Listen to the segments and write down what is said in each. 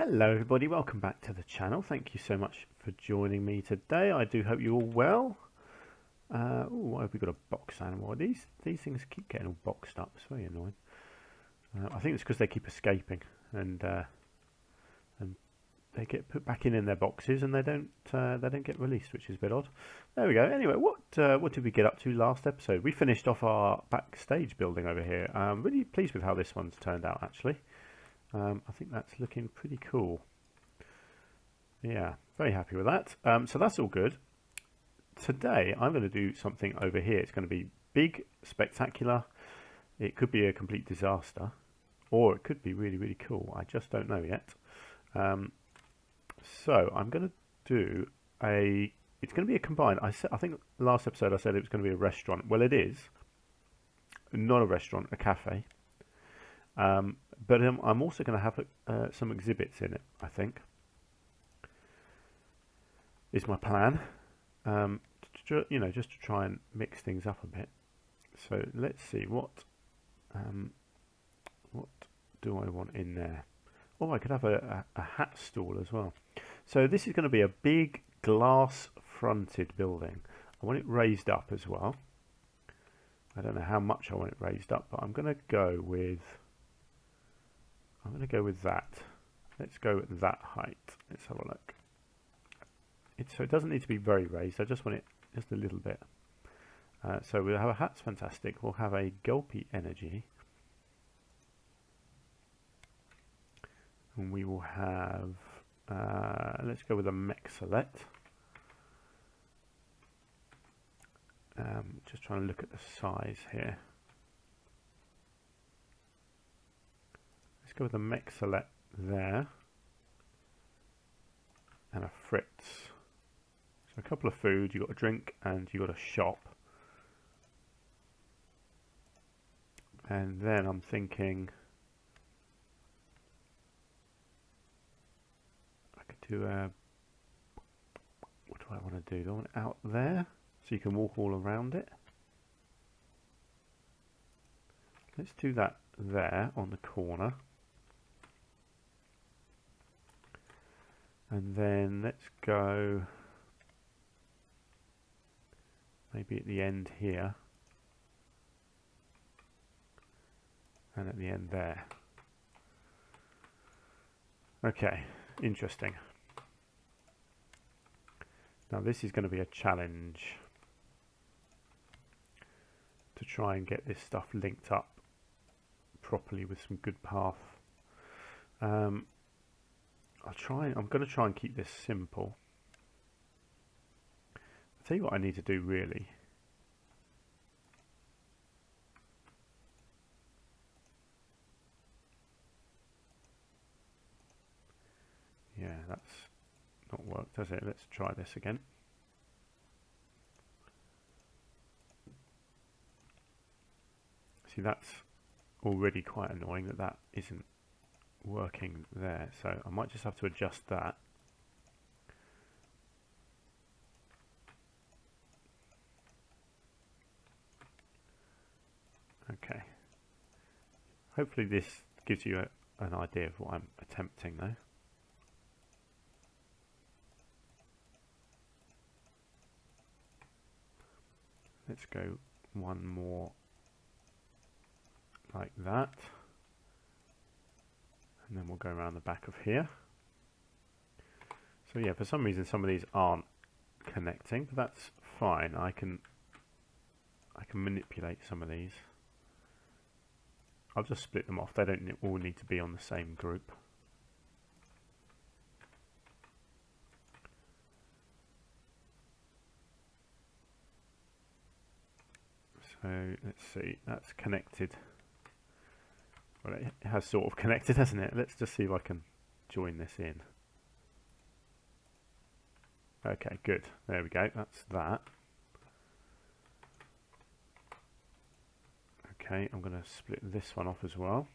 Hello everybody, welcome back to the channel. Thank you so much for joining me today. I do hope you're all well. Why have we got a box animal? These things keep getting all boxed up. It's very annoying. I think it's because they keep escaping and they get put back in their boxes and they don't get released, which is a bit odd. There we go. Anyway, what did we get up to last episode? We finished off our backstage building over here. I'm really pleased with how this one's turned out actually. I think that's looking pretty cool. Yeah, very happy with that. So that's all good. Today I'm going to do something over here. It's going to be big, spectacular. It could be a complete disaster, or it could be really, really cool. I just don't know yet. So I'm going to do it's going to be a combined. I think last episode I said it was going to be a restaurant. Well, it is. Not a restaurant, a cafe. But I'm also going to have some exhibits in it, I think. Is my plan. Just to try and mix things up a bit. So let's see, what do I want in there? Oh, I could have a hat stall as well. So this is going to be a big glass-fronted building. I want it raised up as well. I don't know how much I want it raised up, but I'm going to go with that. Let's go with that height. Let's have a look. So it doesn't need to be very raised. I just want it just a little bit. So we'll have a hat's fantastic. We'll have a gulpy energy. And we will have, let's go with a mexolet. Just trying to look at the size here. Let's go with a mexolet there. And a fritz. So a couple of food, you got a drink and you got a shop. And then I'm thinking I could do what do I want to do? Do I want it out there so you can walk all around it? Let's do that there on the corner. And then let's go maybe at the end here and at the end there. Okay, interesting. Now this is going to be a challenge to try and get this stuff linked up properly with some good path. I'm going to try and keep this simple. I'll tell you what I need to do really. Yeah, that's not worked, has it? Let's try this again. See, that's already quite annoying that isn't working there, so I might just have to adjust that. Okay, hopefully this gives you an idea of what I'm attempting though. Let's go one more like that. And then we'll go around the back of here. So yeah, for some reason some of these aren't connecting, but that's fine. I can manipulate some of these. I'll just split them off. They don't all need to be on the same group. So let's see, that's connected. Well, it has sort of connected, hasn't it? Let's just see if I can join this in. Okay, good. There we go. That's that. Okay, I'm going to split this one off as well.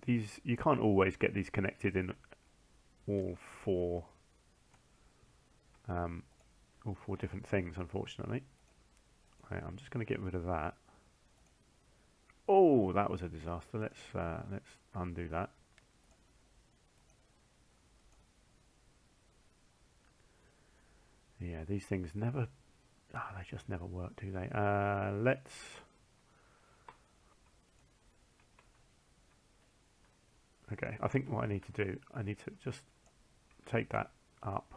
These, you can't always get these connected in all four different things, unfortunately. Right, I'm just going to get rid of that. Oh, that was a disaster. Let's undo that. Yeah, these things never. Ah, they just never work, do they? Let's. Okay, I think what I need to do, I need to just take that up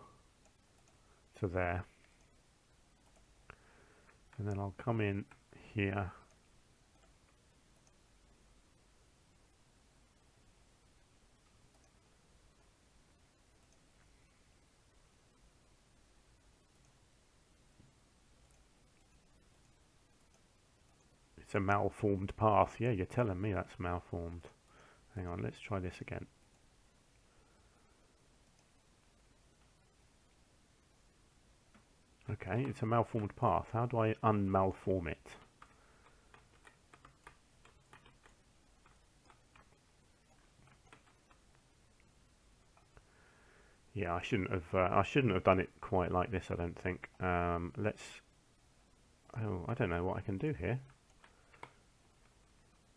to there, and then I'll come in here. It's a malformed path. Yeah, you're telling me that's malformed. Hang on, let's try this again. Okay, it's a malformed path. How do I unmalform it? Yeah, I shouldn't have done it quite like this, I don't think. Let's. Oh, I don't know what I can do here.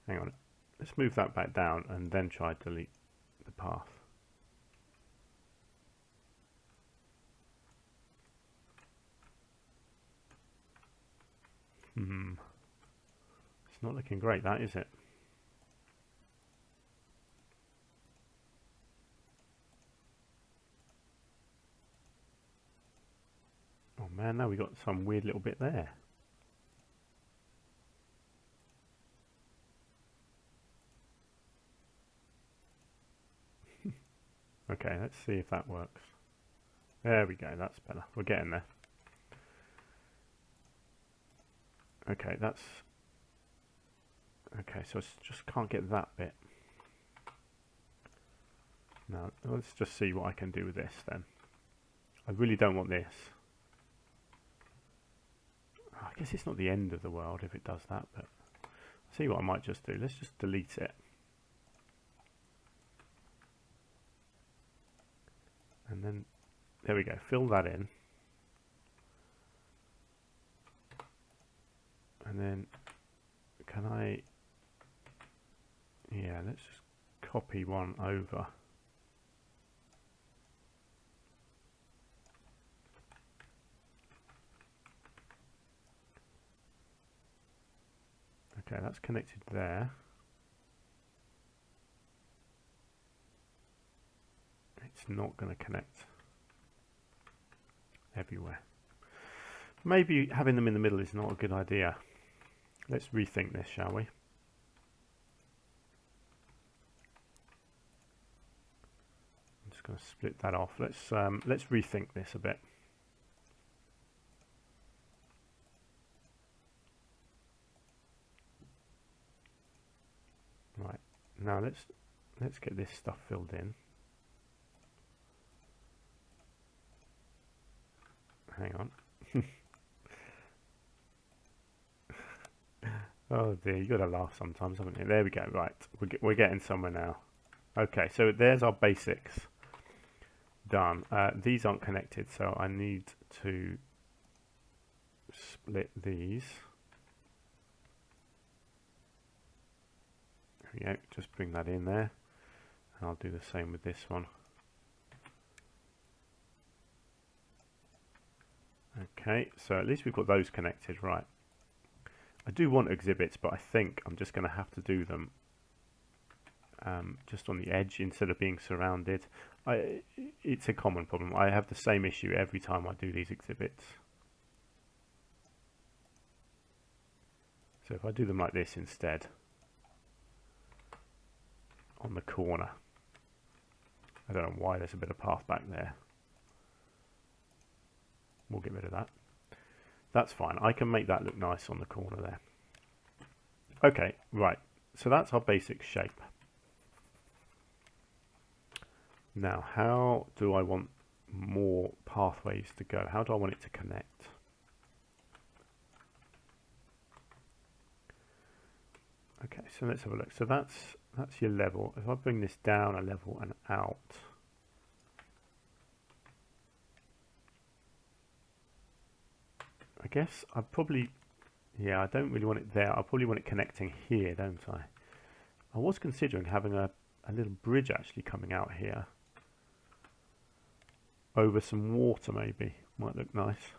Hang on. Let's move that back down and then try to delete the path. It's not looking great, that, is it? Oh man, now we got some weird little bit there. Okay, let's see if that works. There we go, that's better. We're getting there. Okay, that's... Okay, so I just can't get that bit. Now, let's just see what I can do with this then. I really don't want this. I guess it's not the end of the world if it does that, but I'll see what I might just do. Let's just delete it. And then, there we go, fill that in. And then, can I, yeah, let's just copy one over. Okay, that's connected there. It's not going to connect everywhere. Maybe having them in the middle is not a good idea. Let's rethink this, shall we? I'm just going to split that off. Let's rethink this a bit. Right, now let's get this stuff filled in. Hang on. Oh dear, you gotta laugh sometimes, haven't you? There we go. Right, we're getting somewhere now. Okay, so there's our basics done. These aren't connected, so I need to split these. There we go. Just bring that in there, and I'll do the same with this one. Okay, so at least we've got those connected, right. I do want exhibits, but I think I'm just going to have to do them just on the edge instead of being surrounded. It's a common problem. I have the same issue every time I do these exhibits. So if I do them like this instead, on the corner, I don't know why there's a bit of path back there. We'll get rid of that. That's fine. I can make that look nice on the corner there. Okay, right. So that's our basic shape. Now, how do I want more pathways to go? How do I want it to connect? Okay, so let's have a look. So that's your level. If I bring this down a level and out, I guess I'd probably Yeah, I don't really want it there. I probably want it connecting here, don't I? I was considering having a little bridge actually coming out here over some water, maybe. Might look nice.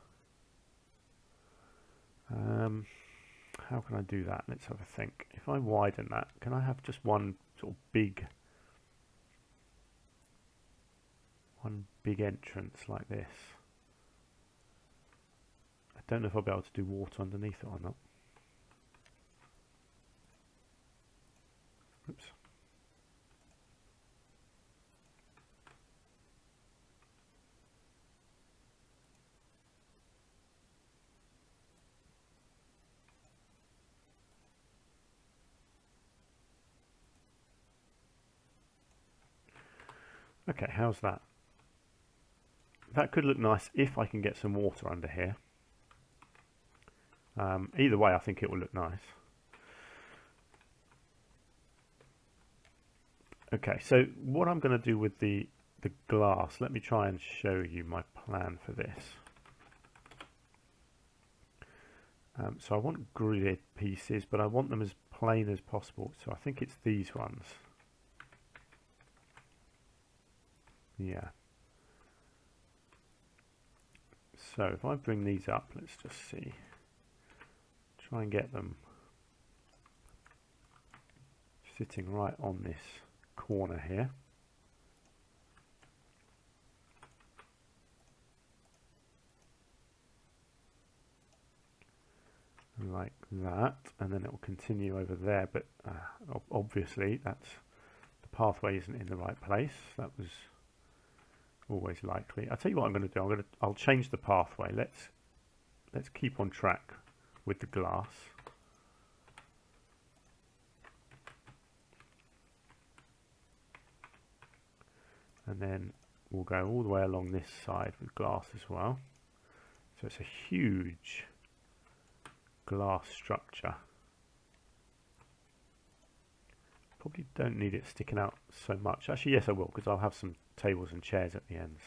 How can I do that? Let's have a think. If I widen that, can I have just one sort of big entrance like this? I don't know if I'll be able to do water underneath it or not. Oops. Okay, how's that? That could look nice if I can get some water under here. Either way, I think it will look nice. Okay, so what I'm going to do with the glass, let me try and show you my plan for this. So I want gridded pieces, but I want them as plain as possible. So I think it's these ones. Yeah. So if I bring these up, let's just see. Try and get them sitting right on this corner here. Like that, and then it will continue over there, but obviously that's the pathway isn't in the right place. That was always likely. I'll tell you what I'm going to do. I'll change the pathway. Let's keep on track with the glass. And then we'll go all the way along this side with glass as well. So it's a huge glass structure. Probably don't need it sticking out so much. Actually, yes I will, because I'll have some tables and chairs at the ends.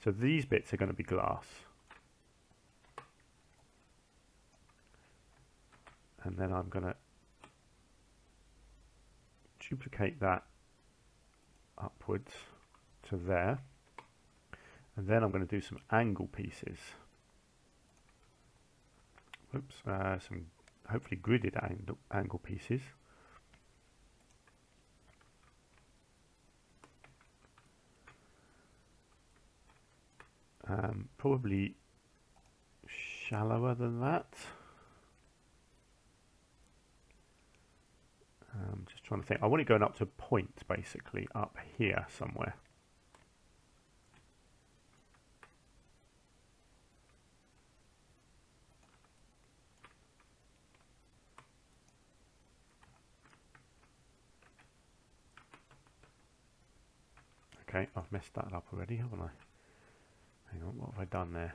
So these bits are going to be glass. And then I'm going to duplicate that upwards to there. And then I'm going to do some angle pieces. Oops, some hopefully gridded angle pieces. Probably shallower than that. Just trying to think. I want it going up to a point, basically, up here somewhere. Okay, I've messed that up already, haven't I? Hang on, what have I done there?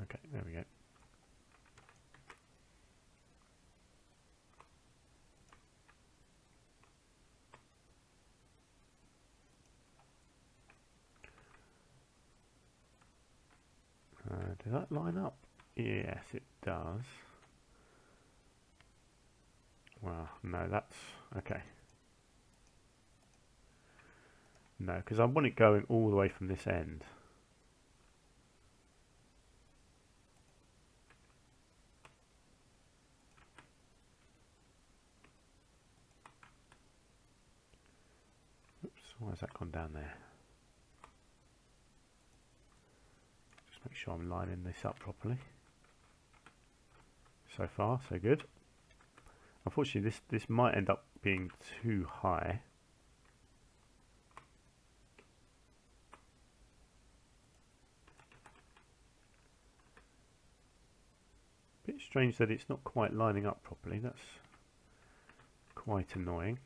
Okay, there we go. Does that line up? Yes, it does. Well, no, that's okay. No, because I want it going all the way from this end. Oops, why has that gone down there? Just make sure I'm lining this up properly. So far, so good. Unfortunately, this might end up being too high. Bit strange that it's not quite lining up properly. That's quite annoying.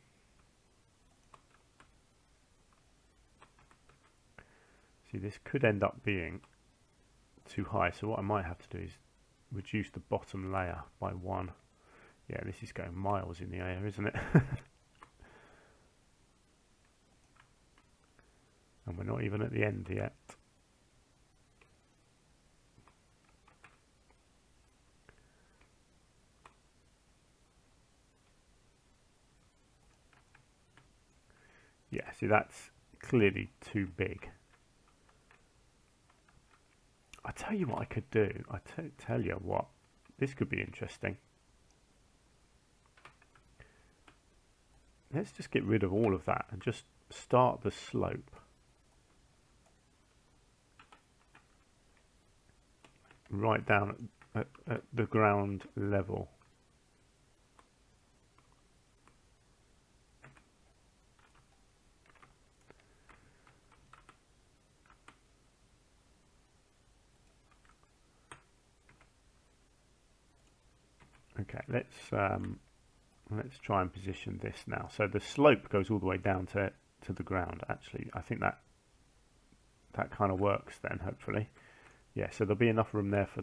See, this could end up being too high, so what I might have to do is reduce the bottom layer by 1. Yeah, this is going miles in the air, isn't it? And we're not even at the end yet. See, that's clearly too big. I tell you what I could do. Tell you what, this could be interesting. Let's just get rid of all of that and just start the slope. Right down at the ground level. Okay, let's try and position this now. So the slope goes all the way down to the ground. Actually, I think that kind of works then, hopefully. Yeah, so there'll be enough room there for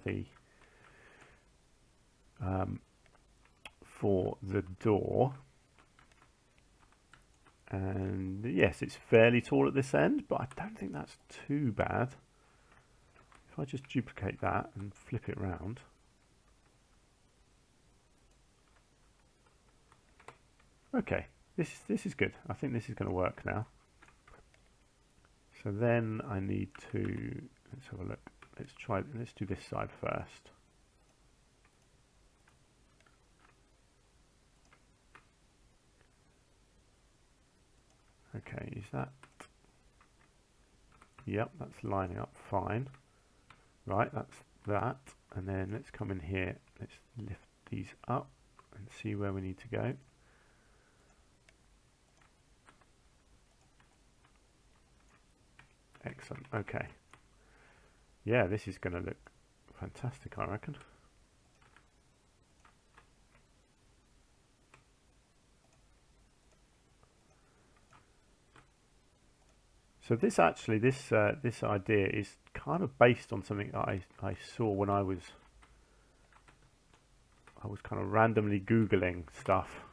the door. And yes, it's fairly tall at this end, but I don't think that's too bad. If I just duplicate that and flip it round. Okay, this is good. I think this is going to work now. So then I need to, let's have a look. Let's do this side first. Okay, is that? Yep, that's lining up fine. Right, that's that. And then let's come in here. Let's lift these up and see where we need to go. Excellent. Okay. Yeah, this is going to look fantastic, I reckon. So this actually, this idea is kind of based on something that I saw when I was kind of randomly Googling stuff.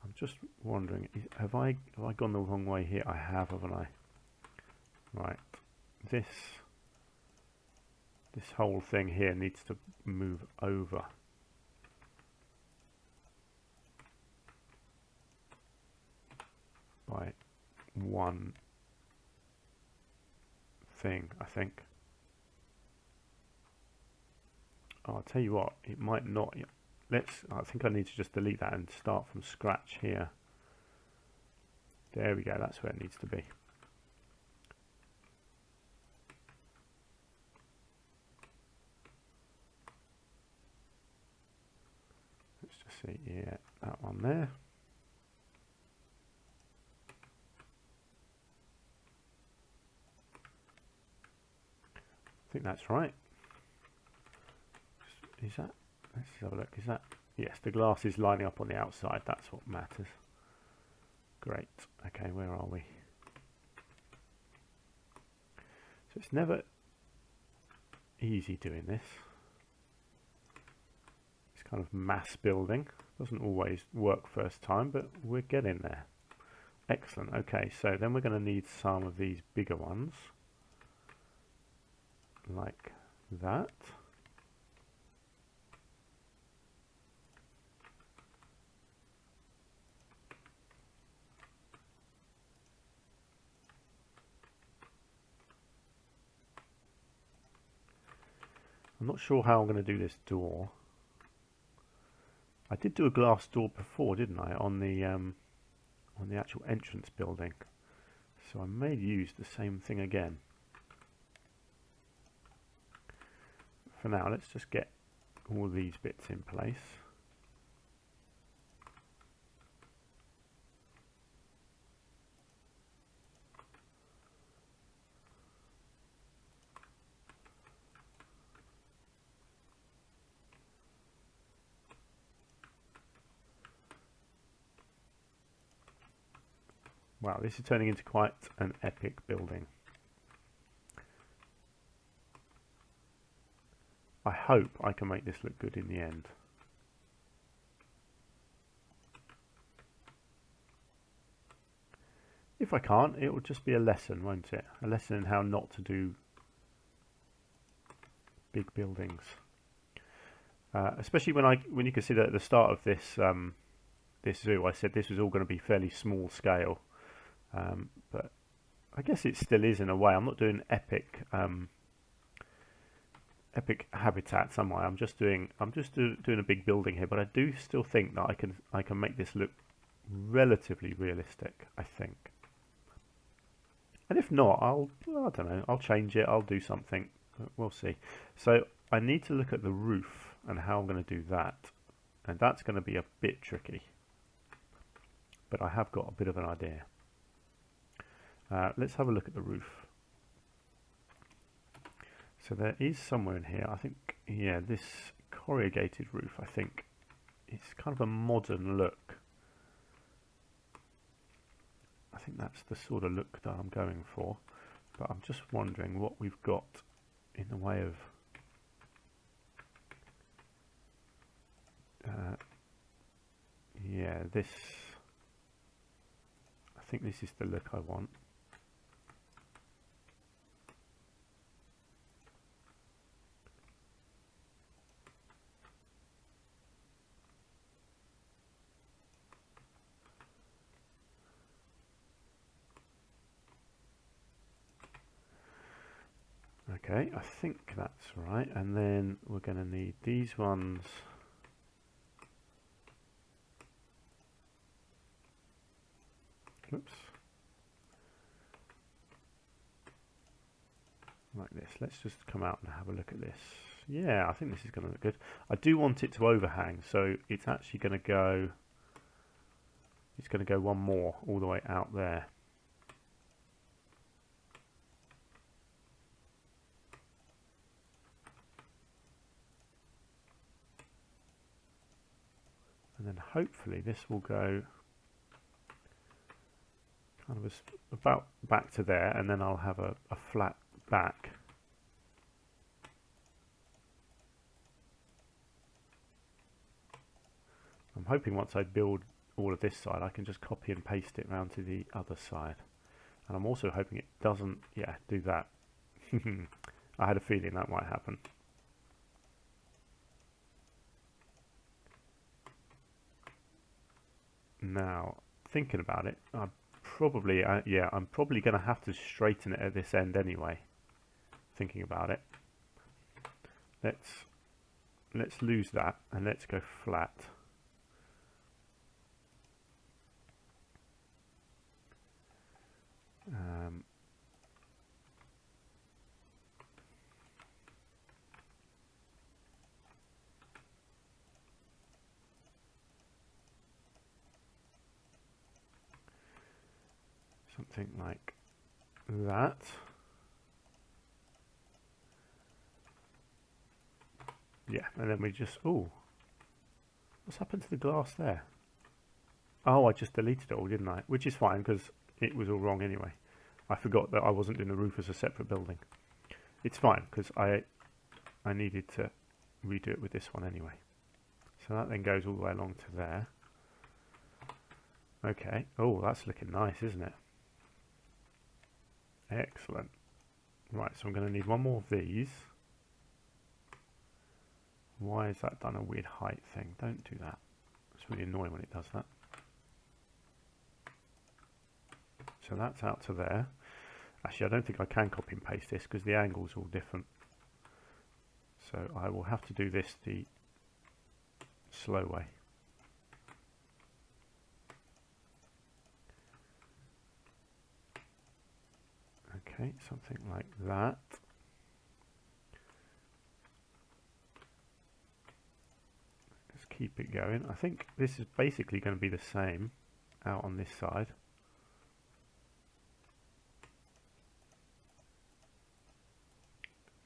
I'm just wondering, have I gone the wrong way here? I have, haven't I? Right, this whole thing here needs to move over. By one thing, I think. Oh, I'll tell you what, it might not. I think I need to just delete that and start from scratch here. There we go, that's where it needs to be. See, yeah, that one there. I think that's right. Is that? Let's have a look. Is that? Yes, the glass is lining up on the outside. That's what matters. Great. Okay, where are we? So it's never easy doing this. Kind of mass building. Doesn't always work first time, but we're getting there. Excellent. Okay, so then we're going to need some of these bigger ones. Like that. I'm not sure how I'm going to do this door. I did do a glass door before, didn't I, on the actual entrance building. So I may use the same thing again. For now, let's just get all these bits in place. Wow, this is turning into quite an epic building. I hope I can make this look good in the end. If I can't, it will just be a lesson, won't it? A lesson in how not to do big buildings. Especially when you consider at the start of this this zoo, I said this was all going to be fairly small scale. But I guess it still is in a way. I'm not doing epic habitats, am I? Doing a big building here, but I do still think that I can make this look relatively realistic, I think. And if not, I don't know, I'll change it, I'll do something, we'll see. So I need to look at the roof and how I'm going to do that, and that's going to be a bit tricky, but I have got a bit of an idea. Let's have a look at the roof. So there is somewhere in here, I think, yeah, this corrugated roof, I think, it's kind of a modern look. I think that's the sort of look that I'm going for, but I'm just wondering what we've got in the way of yeah, this, I think this is the look I want. Okay, I think that's right, and then we're going to need these ones. Oops. Like this. Let's just come out and have a look at this. Yeah, I think this is going to look good. I do want it to overhang, so it's actually going to go, it's going to go one more all the way out there. And then hopefully this will go kind of about back to there, and then I'll have a flat back. I'm hoping once I build all of this side I can just copy and paste it around to the other side. And I'm also hoping it doesn't, yeah, do that. I had a feeling that might happen. Now, thinking about it, I'm probably, yeah, I'm probably going to have to straighten it at this end anyway. Thinking about it, let's lose that and let's go flat. Something like that. Yeah, and then we just, oh, what's happened to the glass there? Oh, I just deleted it all, didn't I? Which is fine, because it was all wrong anyway. I forgot that I wasn't doing the roof as a separate building. It's fine, because I needed to redo it with this one anyway. So that then goes all the way along to there. Okay, oh, that's looking nice, isn't it? Excellent. Right, so I'm going to need one more of these. Why has that done a weird height thing? Don't do that. It's really annoying when it does that. So that's out to there. Actually, I don't think I can copy and paste this because the angle's all different. So I will have to do this the slow way. Okay, something like that. Let's keep it going. I think this is basically going to be the same out on this side.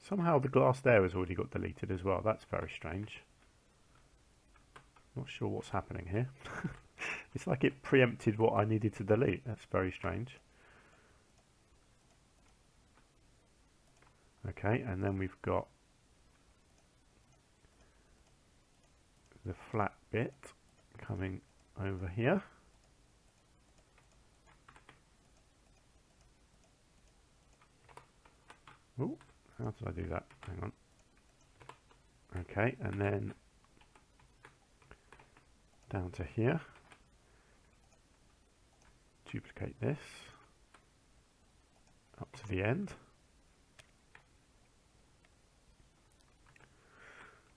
Somehow the glass there has already got deleted as well. That's very strange. Not sure what's happening here. It's like it preempted what I needed to delete. That's very strange. Okay, and then we've got the flat bit coming over here. Oh, how did I do that? Hang on. Okay, and then down to here. Duplicate this. up to the end.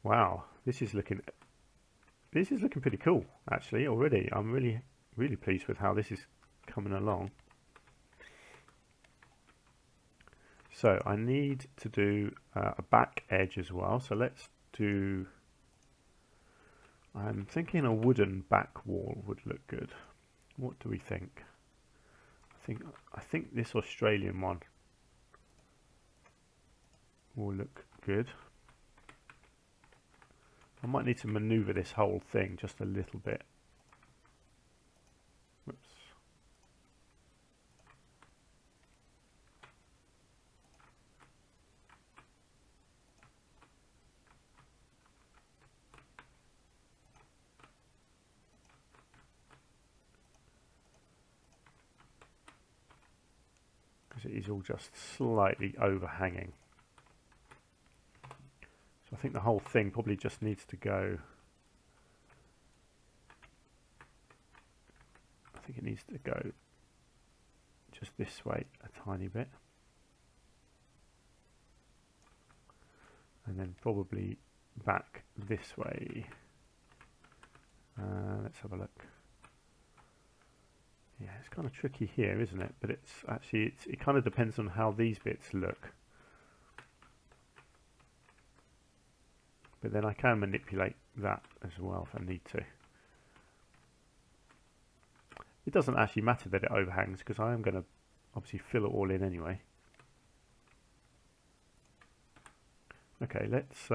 Wow, this is looking pretty cool actually already. I'm really pleased with how this is coming along. So I need to do a back edge as well. So let's do, I'm thinking a wooden back wall would look good. What do we think? I think this Australian one will look good. I might need to maneuver this whole thing just a little bit. Whoops. Because it is all just slightly overhanging. So I think the whole thing probably just needs to go, I think it needs to go just this way a tiny bit. And then probably back this way. Let's have a look. Yeah, it's kind of tricky here, isn't it? But it's actually, it kind of depends on how these bits look. But then I can manipulate that as well if I need to. It doesn't actually matter that it overhangs because I am going to obviously fill it all in anyway. Okay, let's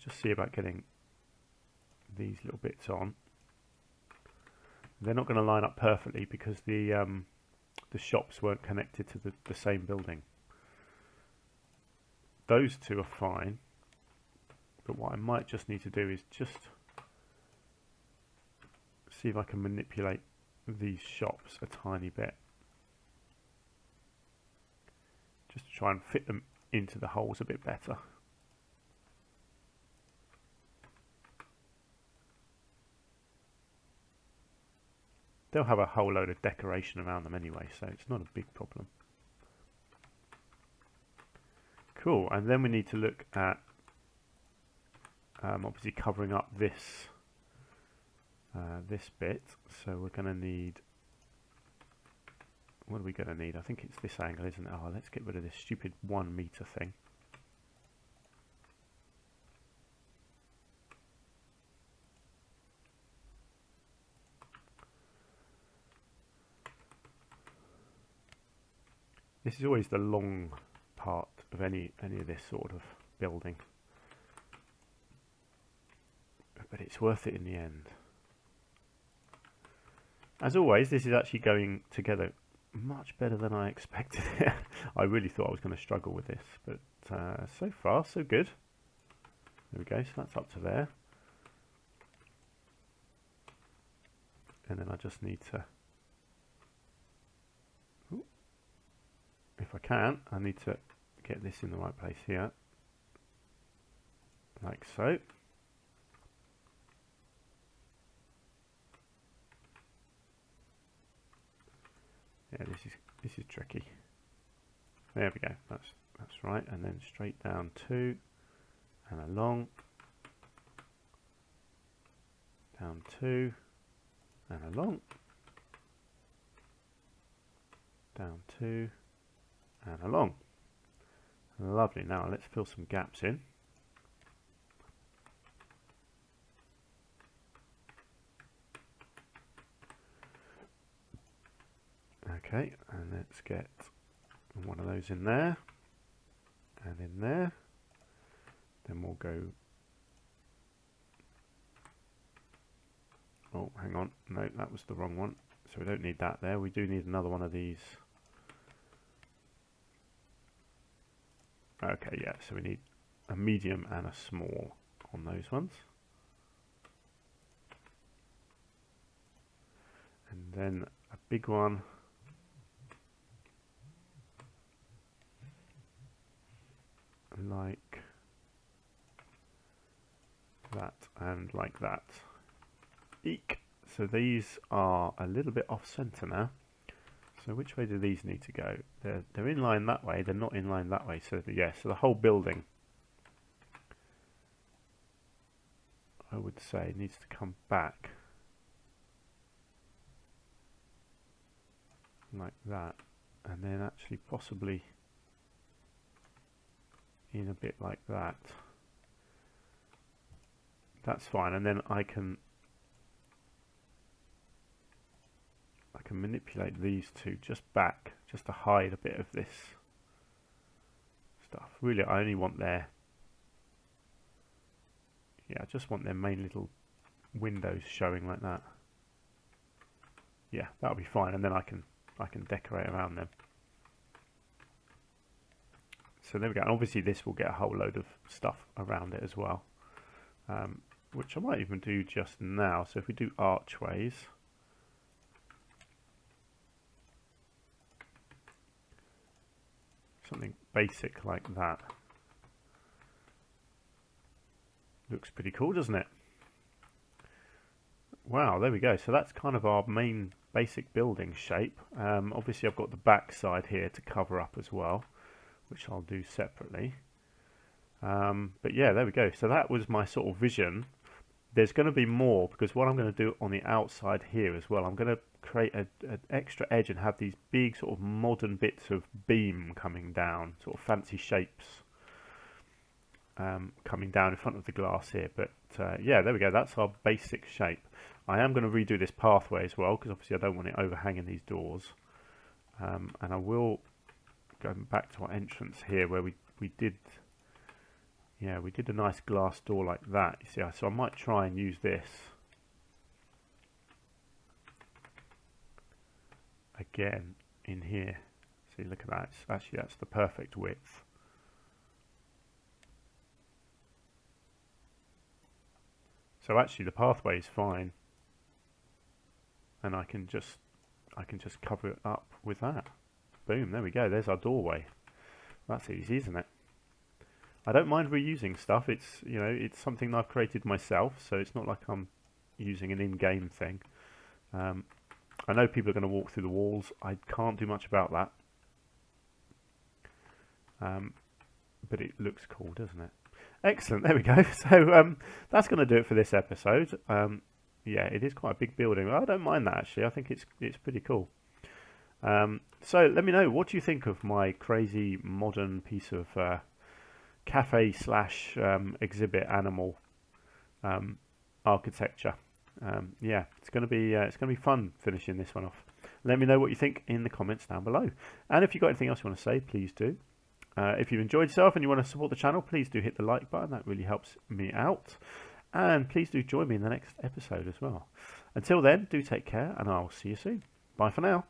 just see about getting these little bits on. They're not going to line up perfectly because the shops weren't connected to the same building. Those two are fine, but what I might just need to do is just see if I can manipulate these shops a tiny bit. Just to try and fit them into the holes a bit better. They'll have a whole load of decoration around them anyway, so it's not a big problem. Cool, and then we need to look at obviously covering up this this bit. So we're going to need, what are we going to need? I think it's this angle, isn't it? Oh, let's get rid of this stupid 1 meter thing. This is always the long part of any of this sort of building, but it's worth it in the end. As always, this is actually going together much better than I expected. I really thought I was going to struggle with this, but so far so good. There we go, so that's up to there. And then I just need to, if I can, I need to get this in the right place here, like so. Yeah, this is tricky. There we go. That's right. And then straight down 2 and along, down 2 and along, down 2 and along. Lovely. Now let's fill some gaps in. Okay, and let's get one of those in there and in there. Then we'll go, oh hang on, no, that was the wrong one, so we don't need that there. We do need another one of these. Okay, yeah, so we need a medium and a small on those ones. And then a big one. Like that and like that. Eek. So these are a little bit off center now. So which way do these need to go? They're in line that way, they're not in line that way. So yeah, so the whole building, I would say, needs to come back like that, and then actually possibly in a bit like that. That's fine, and then I can manipulate these two just back, just to hide a bit of this stuff. Really, I only want their, yeah, I just want their main little windows showing like that. Yeah, that'll be fine, and then I can decorate around them. So there we go. And obviously this will get a whole load of stuff around it as well, which I might even do just now. So if we do archways, something basic like that. Looks pretty cool, doesn't it? Wow, there we go. So that's kind of our main basic building shape. Obviously I've got the back side here to cover up as well, which I'll do separately. But yeah, there we go. So that was my sort of vision. There's going to be more, because what I'm going to do on the outside here as well, I'm going to create an extra edge and have these big sort of modern bits of beam coming down, sort of fancy shapes coming down in front of the glass here. But yeah, there we go. That's our basic shape. I am going to redo this pathway as well, because obviously I don't want it overhanging these doors. And I will go back to our entrance here where we did, yeah, we did a nice glass door like that. You see, so I might try and use this again in here. See, look at that. Actually, that's the perfect width. So actually the pathway is fine, and I can just cover it up with that. Boom, there we go. There's our doorway. That's easy, isn't it? I don't mind reusing stuff. It's, you know, it's something I've created myself, so it's not like I'm using an in-game thing. I know people are going to walk through the walls. I can't do much about that. But it looks cool, doesn't it? Excellent, there we go. So that's going to do it for this episode. Yeah, it is quite a big building. I don't mind that, actually. I think it's pretty cool. So let me know, what do you think of my crazy modern piece of cafe slash exhibit animal architecture? Yeah, it's going to be fun finishing this one off. Let me know what you think in the comments down below, and if you've got anything else you want to say, please do. If you've enjoyed yourself and you want to support the channel, please do hit the like button. That really helps me out. And please do join me in the next episode as well. Until then, do take care, and I'll see you soon. Bye for now.